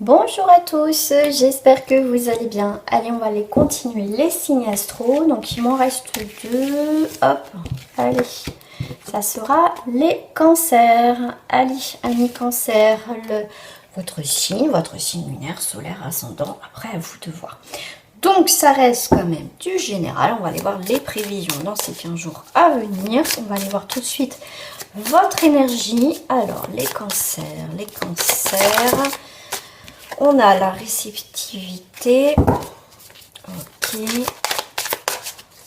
Bonjour à tous, j'espère que vous allez bien. Allez, on va aller continuer les signes astro. Donc, il m'en reste deux. Hop, allez. Ça sera les cancers. Allez, amis cancers, votre signe lunaire, solaire, ascendant. Après, à vous de voir. Donc, ça reste quand même du général. On va aller voir les prévisions dans ces 15 jours à venir. On va aller voir tout de suite votre énergie. Alors, les cancers. On a la réceptivité. Ok.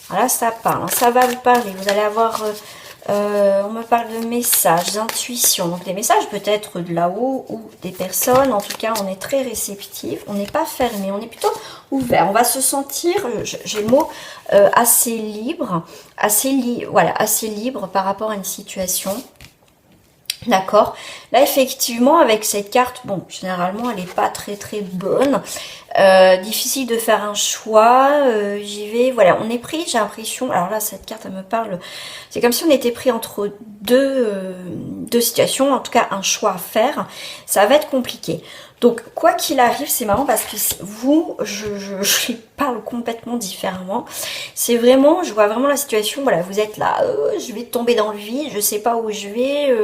Voilà, ça parle. Ça va vous parler. Vous allez avoir... on me parle de messages, d'intuition. Donc, des messages peut-être de là-haut ou des personnes. En tout cas, on est très réceptif. On n'est pas fermé. On est plutôt ouvert. On va se sentir, j'ai le mot, assez libre. Assez libre par rapport à une situation. D'accord. Là, effectivement, avec cette carte, bon, généralement, elle n'est pas très bonne. Difficile de faire un choix. J'y vais. Voilà, on est pris, j'ai l'impression. Alors là, cette carte, elle me parle. C'est comme si on était pris entre deux situations. En tout cas, un choix à faire. Ça va être compliqué. Donc, quoi qu'il arrive, c'est marrant parce que vous, je parle complètement différemment. C'est vraiment, je vois vraiment la situation. Voilà, vous êtes là, je vais tomber dans le vide, je sais pas où je vais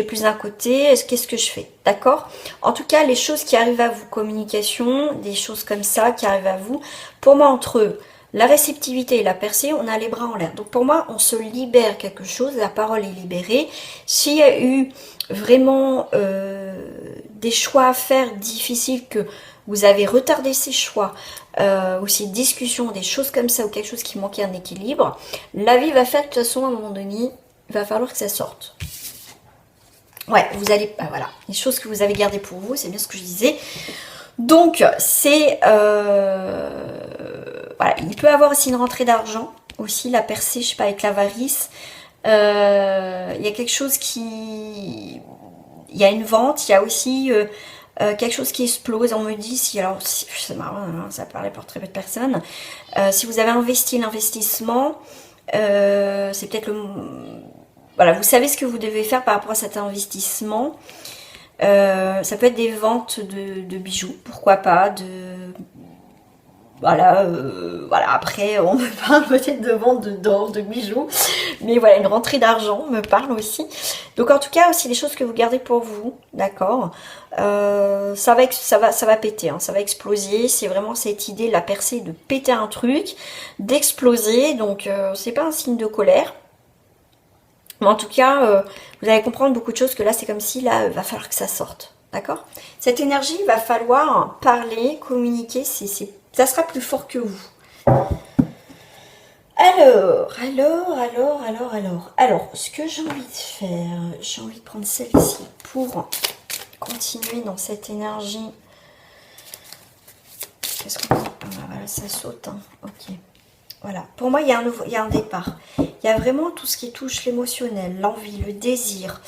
plus d'un côté, qu'est-ce que je fais, d'accord? En tout cas, les choses qui arrivent à vous, communication, des choses comme ça qui arrivent à vous, pour moi, entre la réceptivité et la percée, on a les bras en l'air. Donc pour moi, on se libère quelque chose, la parole est libérée. S'il y a eu vraiment des choix à faire difficiles, que vous avez retardé ces choix, ou ces discussions, des choses comme ça, ou quelque chose qui manquait un équilibre, la vie va faire que de toute façon, à un moment donné, il va falloir que ça sorte. Ouais, vous allez... Bah voilà, les choses que vous avez gardées pour vous, c'est bien ce que je disais. Donc, c'est... voilà, il peut avoir aussi une rentrée d'argent, aussi la percée, je sais pas, avec l'avarice. Il y a quelque chose qui... Il y a une vente, il y a aussi quelque chose qui explose. On me dit, si... Alors, c'est marrant, hein, ça parlait pour très peu de personnes. Si vous avez investi l'investissement, c'est peut-être le... Voilà, vous savez ce que vous devez faire par rapport à cet investissement. Ça peut être des ventes de bijoux, pourquoi pas, voilà, après on me parle peut-être de vente d'or, de bijoux, mais voilà, une rentrée d'argent me parle aussi. Donc en tout cas aussi des choses que vous gardez pour vous, d'accord. Ça va péter, hein, ça va exploser. C'est vraiment cette idée, la percée, de péter un truc, d'exploser. Donc c'est pas un signe de colère. Mais en tout cas, vous allez comprendre beaucoup de choses, que là, c'est comme si, là, il va falloir que ça sorte. D'accord? Cette énergie, il va falloir parler, communiquer, ça sera plus fort que vous. Alors, ce que j'ai envie de faire, j'ai envie de prendre celle-ci pour continuer dans cette énergie. Qu'est-ce qu'on dit? Ah, voilà, ça saute, hein. Ok. Voilà, pour moi, il y a un départ. Il y a vraiment tout ce qui touche l'émotionnel, l'envie, le désir.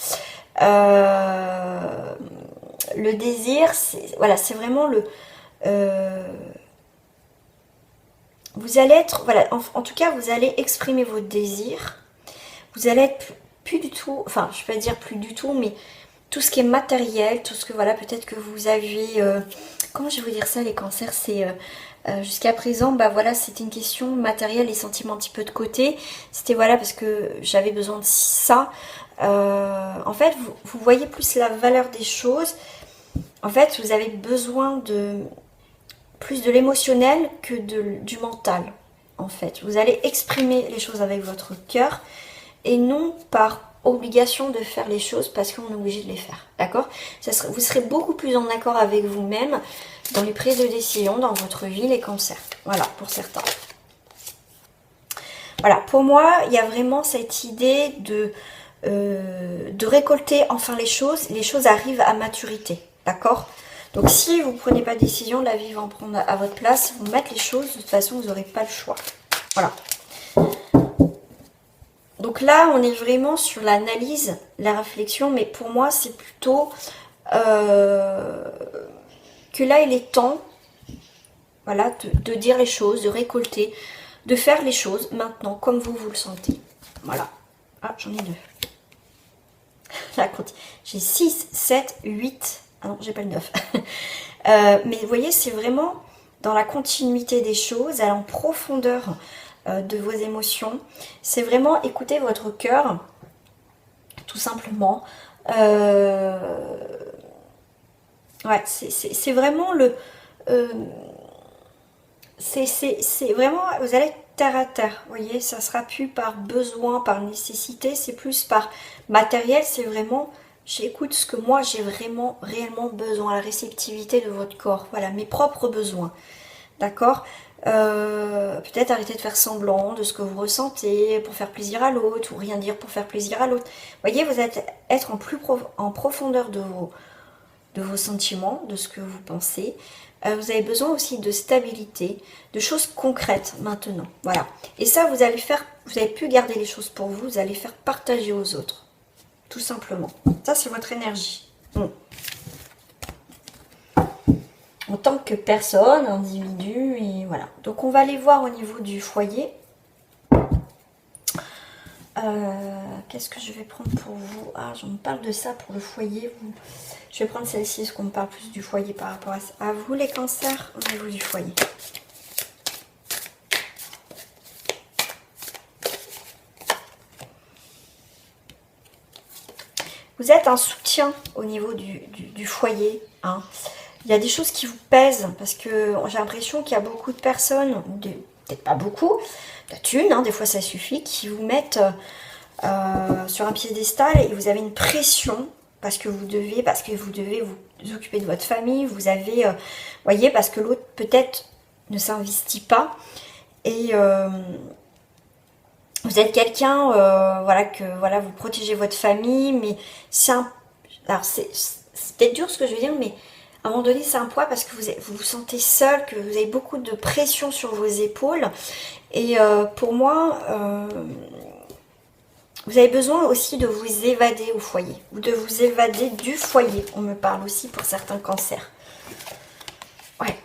Le désir, c'est vraiment le... vous allez être... Voilà, en tout cas, vous allez exprimer vos désirs. Vous allez être plus du tout... Enfin, je ne vais pas dire plus du tout, mais tout ce qui est matériel, tout ce que... Voilà, peut-être que vous avez... comment je vais vous dire ça, les cancers? C'est... jusqu'à présent, bah voilà, c'était une question matérielle, les sentiments un petit peu de côté. C'était voilà, parce que j'avais besoin de ça. En fait, vous voyez plus la valeur des choses. En fait, vous avez besoin de plus de l'émotionnel que du mental. En fait, vous allez exprimer les choses avec votre cœur et non par obligation de faire les choses parce qu'on est obligé de les faire. D'accord? Vous serez beaucoup plus en accord avec vous-même dans les prises de décision dans votre vie, les cancers. Voilà, pour certains. Voilà, pour moi, il y a vraiment cette idée de récolter enfin les choses. Les choses arrivent à maturité, d'accord? Donc si vous ne prenez pas de décision, la vie va en prendre à votre place. Vous mettre les choses, de toute façon, vous n'aurez pas le choix. Voilà. Donc là, on est vraiment sur l'analyse, la réflexion, mais pour moi, c'est plutôt que là, il est temps, voilà, de dire les choses, de récolter, de faire les choses maintenant, comme vous le sentez. Voilà. Ah, j'en ai deux. Là, j'ai 6, 7, 8 Ah non, j'ai pas le 9. Mais vous voyez, c'est vraiment dans la continuité des choses, aller en profondeur de vos émotions. C'est vraiment écouter votre cœur, tout simplement. Ouais, c'est vraiment le... c'est vraiment... Vous allez être terre à terre, vous voyez, ça sera plus par besoin, par nécessité, c'est plus par matériel, c'est vraiment... J'écoute ce que moi j'ai vraiment, réellement besoin, la réceptivité de votre corps, voilà, mes propres besoins, d'accord. Peut-être arrêter de faire semblant de ce que vous ressentez pour faire plaisir à l'autre, ou rien dire pour faire plaisir à l'autre. Vous voyez, vous êtes être en profondeur de vos sentiments, de ce que vous pensez. Vous avez besoin aussi de stabilité, de choses concrètes maintenant. Voilà. Et ça, vous allez plus garder les choses pour vous, vous allez faire partager aux autres. Tout simplement. Ça, c'est votre énergie. En tant que personne, individu, et voilà. Donc, on va aller voir au niveau du foyer. Qu'est-ce que je vais prendre pour vous? Ah, je me parle de ça pour le foyer. Je vais prendre celle-ci, parce qu'on me parle plus du foyer par rapport à vous, les cancers, au niveau du foyer. Vous êtes un soutien au niveau du foyer. Hein. Il y a des choses qui vous pèsent, parce que j'ai l'impression qu'il y a beaucoup de personnes, peut-être pas beaucoup, la thune, hein, des fois ça suffit, qui vous mettent sur un piédestal et vous avez une pression parce que vous devez vous occuper de votre famille, vous avez, voyez, parce que l'autre peut-être ne s'investit pas et vous êtes quelqu'un, voilà, vous protégez votre famille, mais alors c'est peut-être dur ce que je veux dire, mais à un moment donné c'est un poids parce que vous vous sentez seul, que vous avez beaucoup de pression sur vos épaules et pour moi vous avez besoin aussi de vous évader au foyer, ou de vous évader du foyer. On me parle aussi pour certains cancers. Ouais.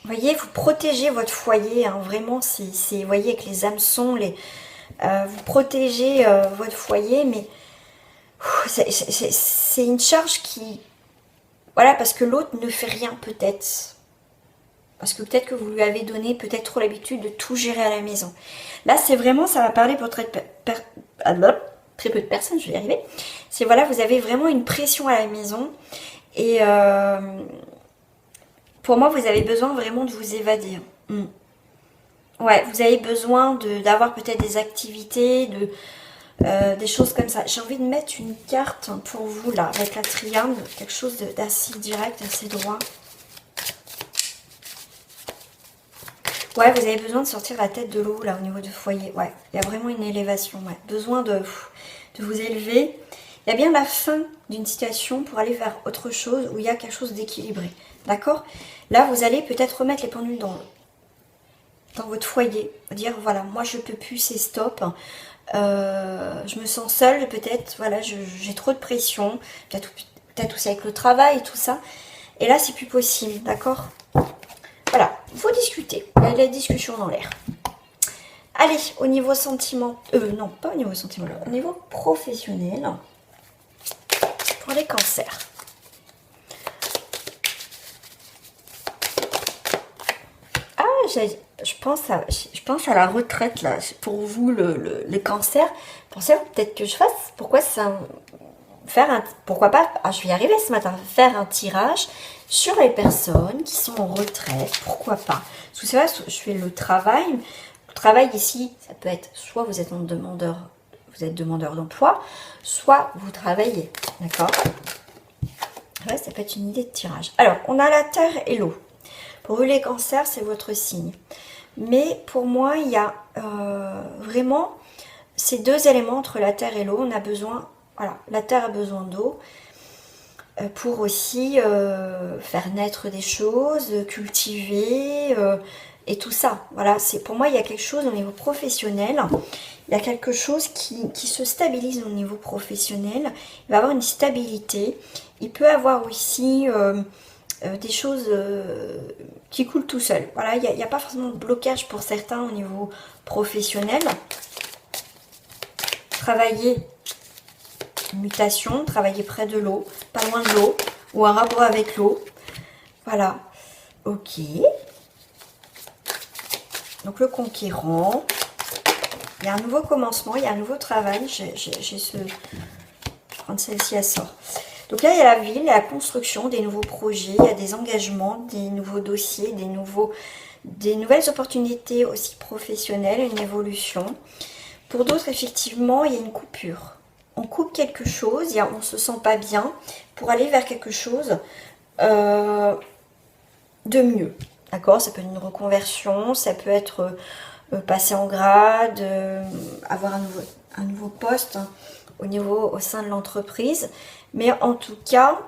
Vous voyez, vous protégez votre foyer, hein, vraiment, vous voyez, avec les hameçons, vous protégez votre foyer, mais c'est une charge qui... Voilà, parce que l'autre ne fait rien, peut-être. Parce que peut-être que vous lui avez donné peut-être trop l'habitude de tout gérer à la maison. Là, c'est vraiment, ça va parler pour très peu de personnes, je vais y arriver. C'est voilà, vous avez vraiment une pression à la maison. Et pour moi, vous avez besoin vraiment de vous évader. Ouais, vous avez besoin d'avoir peut-être des activités, des choses comme ça. J'ai envie de mettre une carte pour vous, là, avec la triade, quelque chose d'assez direct, assez droit. Ouais, vous avez besoin de sortir la tête de l'eau, là, au niveau du foyer. Ouais, il y a vraiment une élévation, ouais. Besoin de vous élever. Il y a bien la fin d'une situation pour aller vers autre chose où il y a quelque chose d'équilibré. D'accord? Là, vous allez peut-être remettre les pendules dans votre foyer. Dire, voilà, moi, je peux plus, c'est stop. Je me sens seule, peut-être, voilà, j'ai trop de pression. Peut-être aussi avec le travail et tout ça. Et là, c'est plus possible, d'accord? Voilà, il faut discuter. Il y a de la discussion dans l'air. Allez, au niveau sentiment... non, pas au niveau sentimental. Au niveau professionnel, pour les cancers. Ah, je pense à la retraite, là. Pour vous, les cancers. Pensez-vous peut-être que je fasse... Pourquoi pas, je vais y arriver ce matin, faire un tirage sur les personnes qui sont en retraite, pourquoi pas. Parce que c'est vrai, je fais le travail. Le travail ici, ça peut être soit vous êtes demandeur d'emploi, soit vous travaillez, d'accord. Ouais, ça peut être une idée de tirage. Alors, on a la terre et l'eau. Pour vous, les cancers, c'est votre signe. Mais pour moi, il y a vraiment ces deux éléments entre la terre et l'eau. On a besoin... Voilà, la terre a besoin d'eau pour aussi faire naître des choses, cultiver et tout ça. Voilà, pour moi, il y a quelque chose au niveau professionnel. Il y a quelque chose qui se stabilise au niveau professionnel. Il va avoir une stabilité. Il peut avoir aussi des choses qui coulent tout seul. Voilà, il n'y a pas forcément de blocage pour certains au niveau professionnel. Travailler mutation, travailler près de l'eau, pas loin de l'eau, ou un rapport avec l'eau. Voilà. Ok. Donc le conquérant. Il y a un nouveau commencement, il y a un nouveau travail. Je vais prendre celle-ci, elle sort. Donc là, il y a la ville, il y a la construction, des nouveaux projets, il y a des engagements, des nouveaux dossiers, des nouvelles opportunités aussi professionnelles, une évolution. Pour d'autres, effectivement, il y a une coupure. On coupe quelque chose, on ne se sent pas bien pour aller vers quelque chose de mieux. D'accord? Ça peut être une reconversion, ça peut être passer en grade, avoir un nouveau poste au sein de l'entreprise. Mais en tout cas,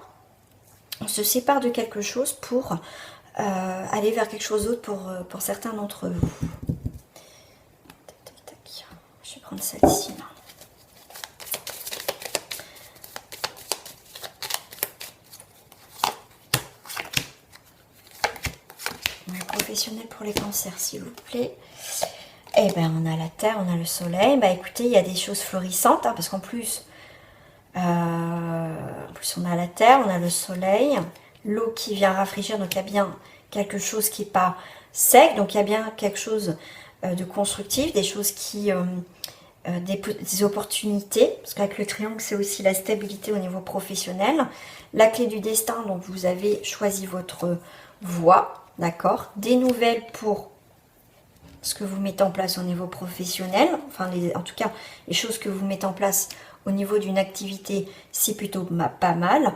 on se sépare de quelque chose pour aller vers quelque chose d'autre pour certains d'entre vous. Tac, tac, tac. Je vais prendre celle-ci là. Professionnel pour les cancers, s'il vous plaît. Eh bien, on a la terre, on a le soleil. Bah écoutez, il y a des choses florissantes, parce qu'en plus, on a la terre, on a le soleil, l'eau qui vient rafraîchir, donc il y a bien quelque chose qui n'est pas sec, donc il y a bien quelque chose de constructif, des choses qui... des opportunités, parce qu'avec le triangle, c'est aussi la stabilité au niveau professionnel. La clé du destin, donc vous avez choisi votre voie. D'accord? Des nouvelles pour ce que vous mettez en place au niveau professionnel. Enfin, en tout cas, les choses que vous mettez en place au niveau d'une activité, c'est plutôt pas mal.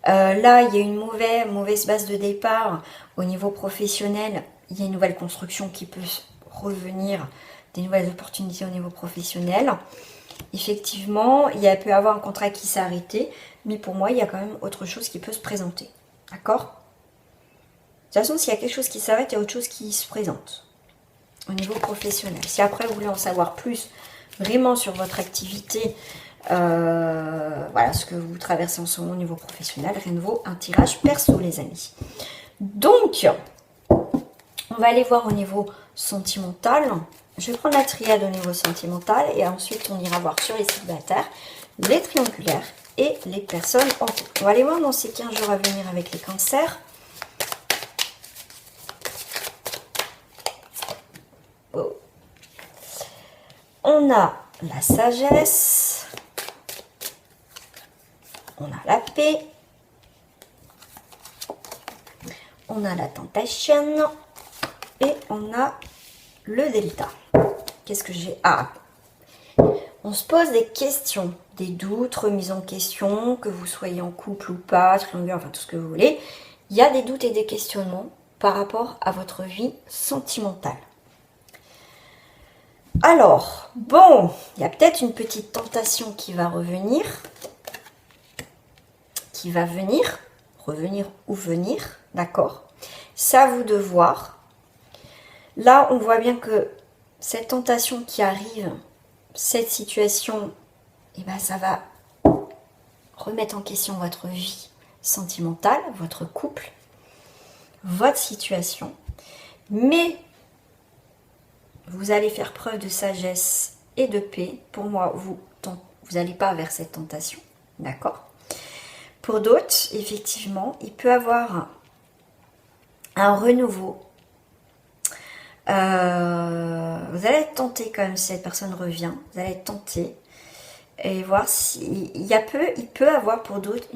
Là, il y a une mauvaise base de départ au niveau professionnel. Il y a une nouvelle construction qui peut revenir, des nouvelles opportunités au niveau professionnel. Effectivement, il peut y avoir un contrat qui s'est arrêté, mais pour moi, il y a quand même autre chose qui peut se présenter. D'accord? De toute façon, s'il y a quelque chose qui s'arrête, il y a autre chose qui se présente au niveau professionnel. Si après, vous voulez en savoir plus vraiment sur votre activité, voilà ce que vous traversez en ce moment au niveau professionnel, rien ne vaut un tirage perso, les amis. Donc, on va aller voir au niveau sentimental. Je vais prendre la triade au niveau sentimental et ensuite, on ira voir sur les célibataires, les triangulaires et les personnes en couple. On va aller voir dans ces 15 jours à venir avec les cancers. Oh. On a la sagesse, on a la paix, on a la tentation et on a le delta. Qu'est-ce que j'ai? Ah, on se pose des questions, des doutes, remises en question, que vous soyez en couple ou pas, triangulaire, enfin tout ce que vous voulez. Il y a des doutes et des questionnements par rapport à votre vie sentimentale. Alors, bon, il y a peut-être une petite tentation qui va revenir, revenir ou venir, d'accord? C'est à vous de voir. Là, on voit bien que cette tentation qui arrive, cette situation, eh ben, ça va remettre en question votre vie sentimentale, votre couple, votre situation, mais vous allez faire preuve de sagesse et de paix. Pour moi, vous n'allez pas vers cette tentation. D'accord? Pour d'autres, effectivement, il peut y avoir un renouveau. Vous allez être tenté quand même si cette personne revient. Vous allez être tenté. Et voir si... Il peut avoir pour d'autres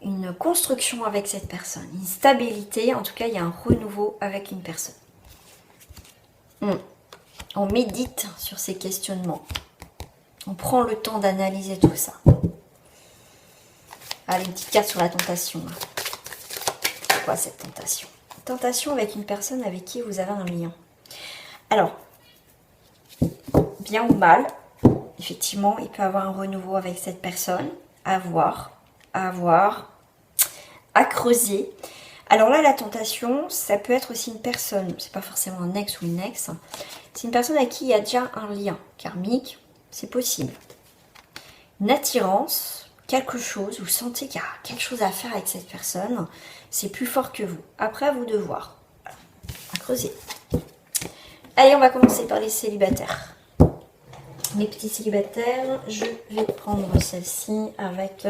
une construction avec cette personne, une stabilité, en tout cas il y a un renouveau avec une personne. On médite sur ces questionnements, on prend le temps d'analyser tout ça. Allez, une petite carte sur la tentation. C'est quoi cette tentation? Tentation avec une personne avec qui vous avez un lien. Alors, bien ou mal, effectivement, il peut y avoir un renouveau avec cette personne, à voir, à creuser. Alors là, la tentation, ça peut être aussi une personne, c'est pas forcément un ex ou une ex, c'est une personne avec qui il y a déjà un lien karmique, c'est possible. Une attirance, quelque chose, vous sentez qu'il y a quelque chose à faire avec cette personne, c'est plus fort que vous. Après, à vous de voir. À creuser. Allez, on va commencer par les célibataires. Mes petits célibataires, je vais prendre celle-ci avec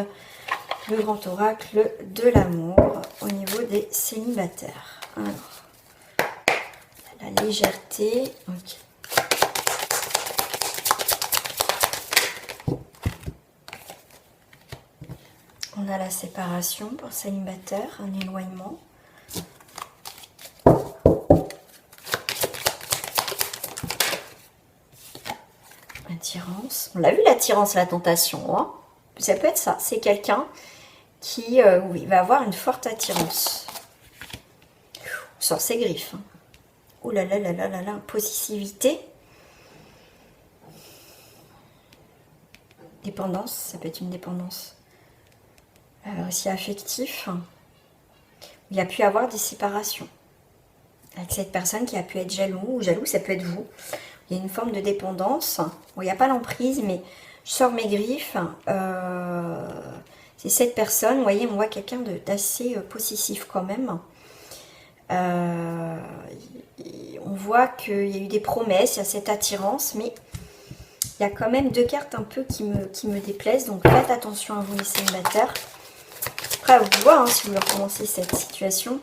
le grand oracle de l'amour au niveau des célibataires. Alors, la légèreté. Ok. On a la séparation pour célibataire, un éloignement. Attirance. On l'a vu, l'attirance, la tentation. Hein, ça peut être ça. C'est quelqu'un qui oui, va avoir une forte attirance. On sort ses griffes. Hein. Oh là là là là là là. Possessivité. Dépendance. Ça peut être une dépendance. Aussi affectif. Il y a pu avoir des séparations. Avec cette personne qui a pu être jaloux ou jaloux, ça peut être vous. Il y a une forme de dépendance. Bon, il n'y a pas l'emprise, mais je sors mes griffes. C'est cette personne, vous voyez, on voit quelqu'un d'assez possessif quand même. On voit qu'il y a eu des promesses, il y a cette attirance, mais il y a quand même deux cartes un peu qui me déplaisent. Donc faites attention à vous les célibataires. Après, à vous de voir hein, si vous recommencez cette situation.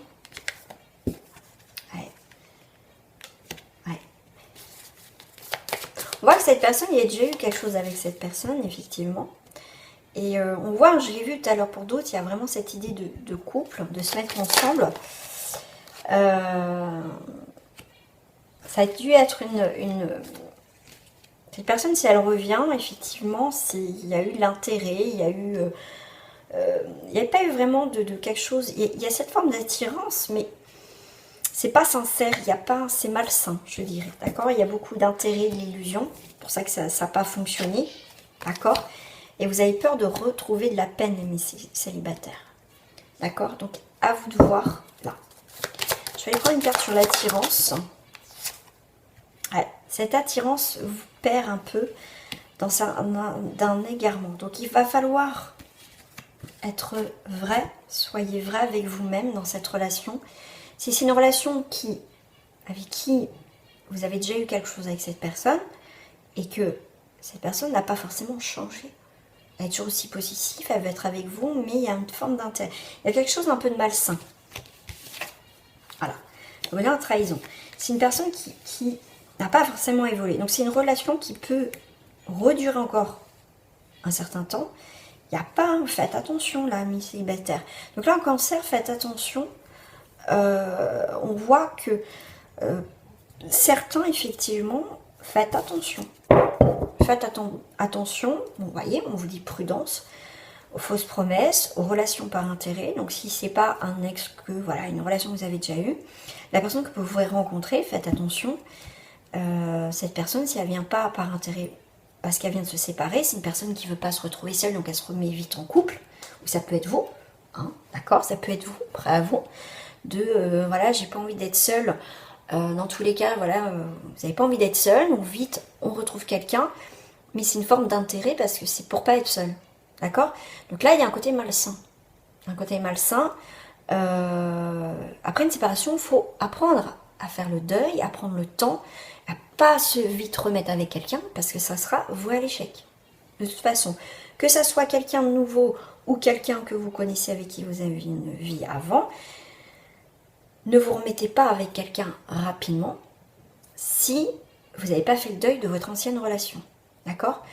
On voit que cette personne, il y a déjà eu quelque chose avec cette personne, effectivement. Et on voit, je l'ai vu tout à l'heure pour d'autres, il y a vraiment cette idée de couple, de se mettre ensemble. Ça a dû être cette personne, si elle revient, effectivement, il y a eu de l'intérêt, il y a eu... il n'y a pas eu vraiment de quelque chose... Il y a cette forme d'attirance, mais... c'est pas sincère, il y a pas, c'est malsain, je dirais, d'accord. Il y a beaucoup d'intérêt, de l'illusion, c'est pour ça que ça n'a pas fonctionné, d'accord. Et vous avez peur de retrouver de la peine, mes célibataires, d'accord. Donc, à vous de voir, là. Je vais aller prendre une carte sur l'attirance. Ouais, cette attirance vous perd un peu dans d'un égarement. Donc, il va falloir être vrai, soyez vrai avec vous-même dans cette relation. Si c'est une relation avec qui vous avez déjà eu quelque chose avec cette personne et que cette personne n'a pas forcément changé, elle est toujours aussi possessive, elle veut être avec vous, mais il y a une forme d'intérêt. Il y a quelque chose d'un peu de malsain. Voilà. Donc là, en trahison. C'est une personne qui n'a pas forcément évolué. Donc c'est une relation qui peut redurer encore un certain temps. Il n'y a pas, faites attention là, mes célibataires. Donc là, en cancer, faites attention. On voit que certains, effectivement, faites attention. Faites attention, vous voyez, on vous dit prudence, aux fausses promesses, aux relations par intérêt. Donc si c'est pas un ex que, voilà, une relation que vous avez déjà eue, la personne que vous pourrez rencontrer, faites attention. Cette personne, si elle vient pas par intérêt, parce qu'elle vient de se séparer, c'est une personne qui veut pas se retrouver seule, donc elle se remet vite en couple, ou ça peut être vous, hein, d'accord, ça peut être vous, prêt à vous. Voilà, j'ai pas envie d'être seule. Dans tous les cas, voilà, vous n'avez pas envie d'être seule, donc vite on retrouve quelqu'un, mais c'est une forme d'intérêt parce que c'est pour pas être seule, d'accord. Donc là il y a un côté malsain, après une séparation, il faut apprendre à faire le deuil, à prendre le temps, à pas se vite remettre avec quelqu'un parce que ça sera voué à l'échec. De toute façon, que ça soit quelqu'un de nouveau ou quelqu'un que vous connaissez avec qui vous avez une vie avant, ne vous remettez pas avec quelqu'un rapidement si vous n'avez pas fait le deuil de votre ancienne relation. D'accord?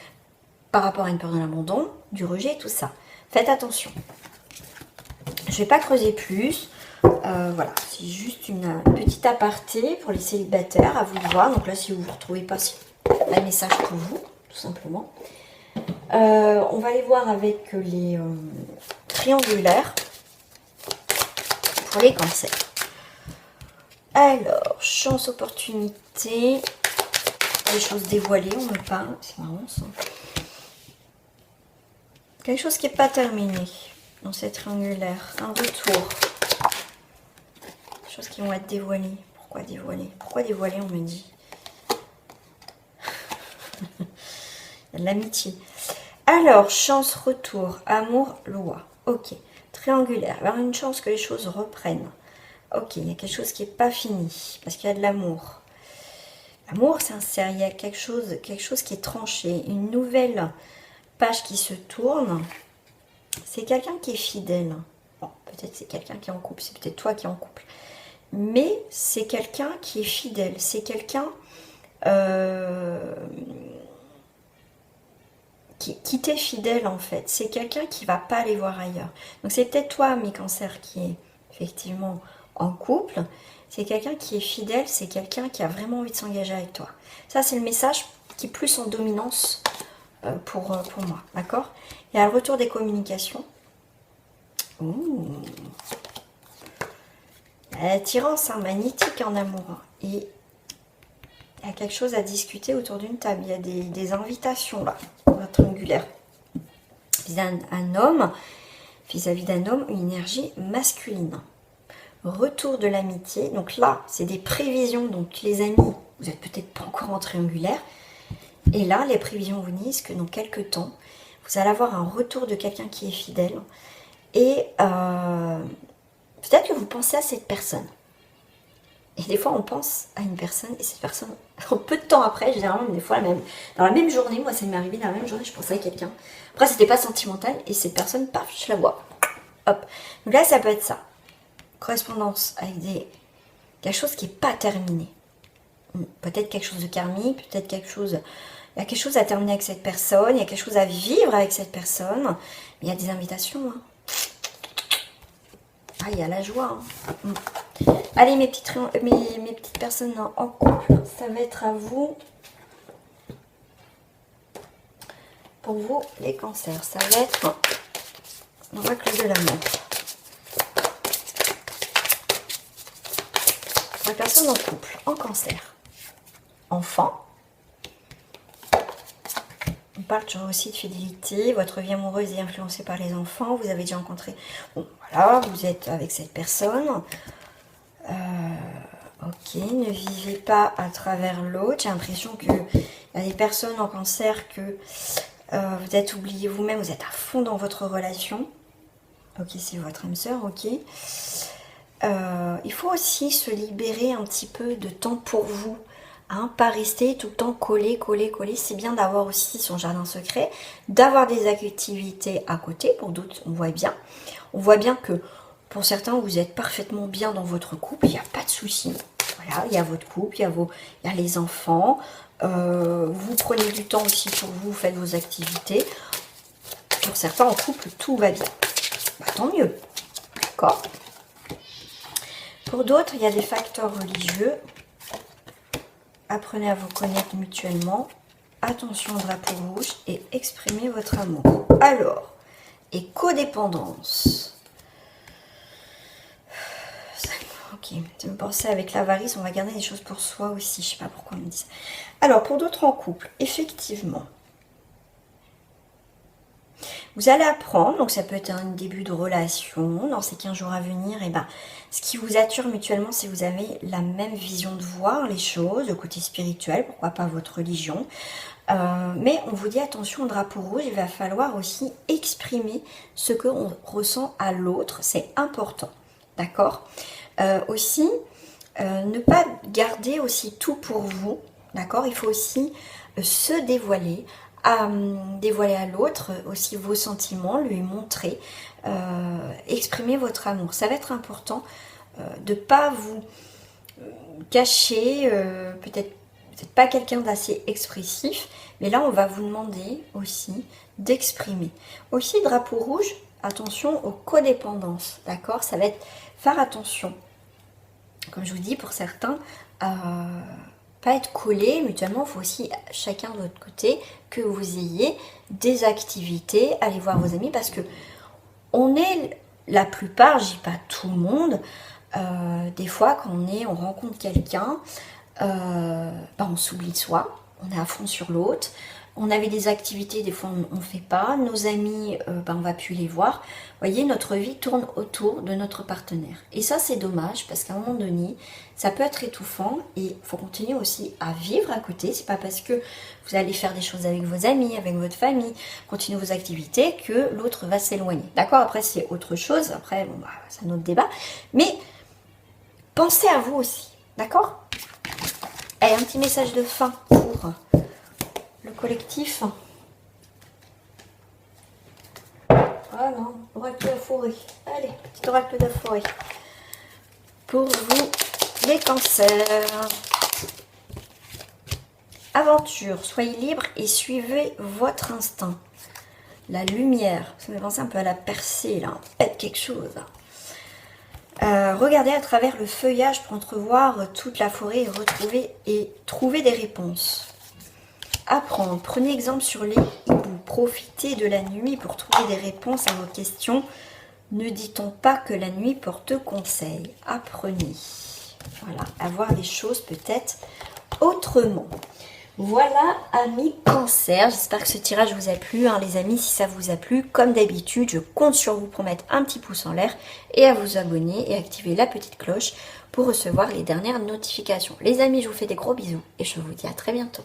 Par rapport à une peur de l'abandon, du rejet, tout ça. Faites attention. Je ne vais pas creuser plus. Voilà, c'est juste une petite aparté pour les célibataires, à vous de voir. Donc là, si vous ne vous retrouvez pas, c'est un message pour vous, tout simplement. On va aller voir avec les triangulaires pour les cancers. Alors, chance, opportunité, des choses dévoilées, on me parle, c'est marrant ça. Quelque chose qui n'est pas terminé dans cette triangulaire, un retour. Des choses qui vont être dévoilées. Pourquoi dévoilées? Pourquoi dévoilées, on me dit? Il y a de l'amitié. Alors, chance, retour, amour, loi. Ok, triangulaire, il y aura une chance que les choses reprennent. Ok, il y a quelque chose qui n'est pas fini, parce qu'il y a de l'amour. L'amour sincère, il y a quelque chose qui est tranché, une nouvelle page qui se tourne. C'est quelqu'un qui est fidèle. Bon, peut-être c'est quelqu'un qui est en couple, c'est peut-être toi qui es en couple. Mais c'est quelqu'un qui est fidèle, c'est quelqu'un qui t'est fidèle en fait. C'est quelqu'un qui va pas aller voir ailleurs. Donc c'est peut-être toi, mes cancers, qui est effectivement en couple. C'est quelqu'un qui est fidèle, c'est quelqu'un qui a vraiment envie de s'engager avec toi. Ça c'est le message qui est plus en dominance pour moi, d'accord? Il y a le retour des communications. Ouh. L'attirance magnétique en amour. Et il y a quelque chose à discuter autour d'une table. Il y a des invitations là, triangulaires. Vis-à-vis d'un homme, une énergie masculine. Retour de l'amitié. Donc là, c'est des prévisions. Donc les amis, vous n'êtes peut-être pas encore en triangulaire. Et là, les prévisions vous disent que dans quelques temps, vous allez avoir un retour de quelqu'un qui est fidèle. Et peut-être que vous pensez à cette personne. Et des fois, on pense à une personne, et cette personne, peu de temps après, généralement, des fois, dans la même journée, moi, ça m'est arrivé dans la même journée, je pensais à quelqu'un. Après, c'était pas sentimental, et cette personne, paf, je la vois. Hop. Donc là, ça peut être ça. Correspondance avec quelque chose qui n'est pas terminé. Peut-être quelque chose de karmique, peut-être quelque chose... Il y a quelque chose à terminer avec cette personne, il y a quelque chose à vivre avec cette personne. Mais il y a des invitations, hein. Ah, il y a la joie. Hein. Allez, mes petites personnes en couple, ça va être à vous. Pour vous, les cancers, ça va être l'oracle de l'amour. La personne en couple, en cancer. Enfant. On parle toujours aussi de fidélité. Votre vie amoureuse est influencée par les enfants. Vous avez déjà rencontré... Bon, voilà, vous êtes avec cette personne. Ok, ne vivez pas à travers l'autre. J'ai l'impression qu'il y a des personnes en cancer que vous êtes oublié vous-même. Vous êtes à fond dans votre relation. Ok, c'est votre âme sœur, ok. Il faut aussi se libérer un petit peu de temps pour vous. Hein, pas rester tout le temps collé. C'est bien d'avoir aussi son jardin secret, d'avoir des activités à côté. Pour d'autres, on voit bien. On voit bien que pour certains, vous êtes parfaitement bien dans votre couple. Il n'y a pas de souci. Voilà, il y a votre couple, il y a les enfants. Vous prenez du temps aussi pour vous, faites vos activités. Pour certains, en couple, tout va bien. Bah, tant mieux. D'accord. Pour d'autres, il y a des facteurs religieux. Apprenez à vous connaître mutuellement. Attention au drapeau rouge et exprimez votre amour. Alors, et codépendance. Ok, tu me pensais avec l'avarice, on va garder des choses pour soi aussi. Je sais pas pourquoi on me dit ça. Alors, pour d'autres en couple, effectivement, vous allez apprendre, donc ça peut être un début de relation, dans ces 15 jours à venir, et ben, ce qui vous attire mutuellement, c'est que vous avez la même vision de voir les choses, le côté spirituel, pourquoi pas votre religion. Mais on vous dit attention au drapeau rouge, il va falloir aussi exprimer ce que on ressent à l'autre, c'est important, d'accord. Aussi, ne pas garder aussi tout pour vous, d'accord. Il faut aussi se dévoiler, dévoiler à l'autre aussi vos sentiments, lui montrer, exprimer votre amour. Ça va être important de ne pas vous cacher, peut-être pas quelqu'un d'assez expressif, mais là on va vous demander aussi d'exprimer. Aussi drapeau rouge, attention aux codépendances, d'accord. Ça va être faire attention, comme je vous dis, pour certains, pas être collés mutuellement. Il faut aussi chacun de votre côté que vous ayez des activités, aller voir vos amis, parce que on est la plupart, je dis pas tout le monde, des fois quand on rencontre quelqu'un, on s'oublie de soi, on est à fond sur l'autre. On avait des activités, des fois on ne fait pas. Nos amis, on va plus les voir. Vous voyez, notre vie tourne autour de notre partenaire. Et ça, c'est dommage parce qu'à un moment donné, ça peut être étouffant. Et il faut continuer aussi à vivre à côté. C'est pas parce que vous allez faire des choses avec vos amis, avec votre famille, continuer vos activités, que l'autre va s'éloigner. D'accord. Après, c'est autre chose. Après, c'est un autre débat. Mais pensez à vous aussi. D'accord. Allez, un petit message de fin pour le collectif. Ah non, oracle de la forêt. Allez, petit oracle de la forêt. Pour vous, les cancers. Aventure, soyez libre et suivez votre instinct. La lumière, ça me fait penser un peu à la percée, là. Faites quelque chose. Regardez à travers le feuillage pour entrevoir toute la forêt et trouver des réponses. Apprendre, prenez exemple sur les hiboux. Profitez de la nuit pour trouver des réponses à vos questions. Ne dit-on pas que la nuit porte conseil? Apprenez. Voilà, à voir les choses peut-être autrement. Voilà, amis cancer, j'espère que ce tirage vous a plu, hein, les amis. Si ça vous a plu, comme d'habitude, je compte sur vous pour mettre un petit pouce en l'air et à vous abonner et activer la petite cloche pour recevoir les dernières notifications. Les amis, je vous fais des gros bisous et je vous dis à très bientôt.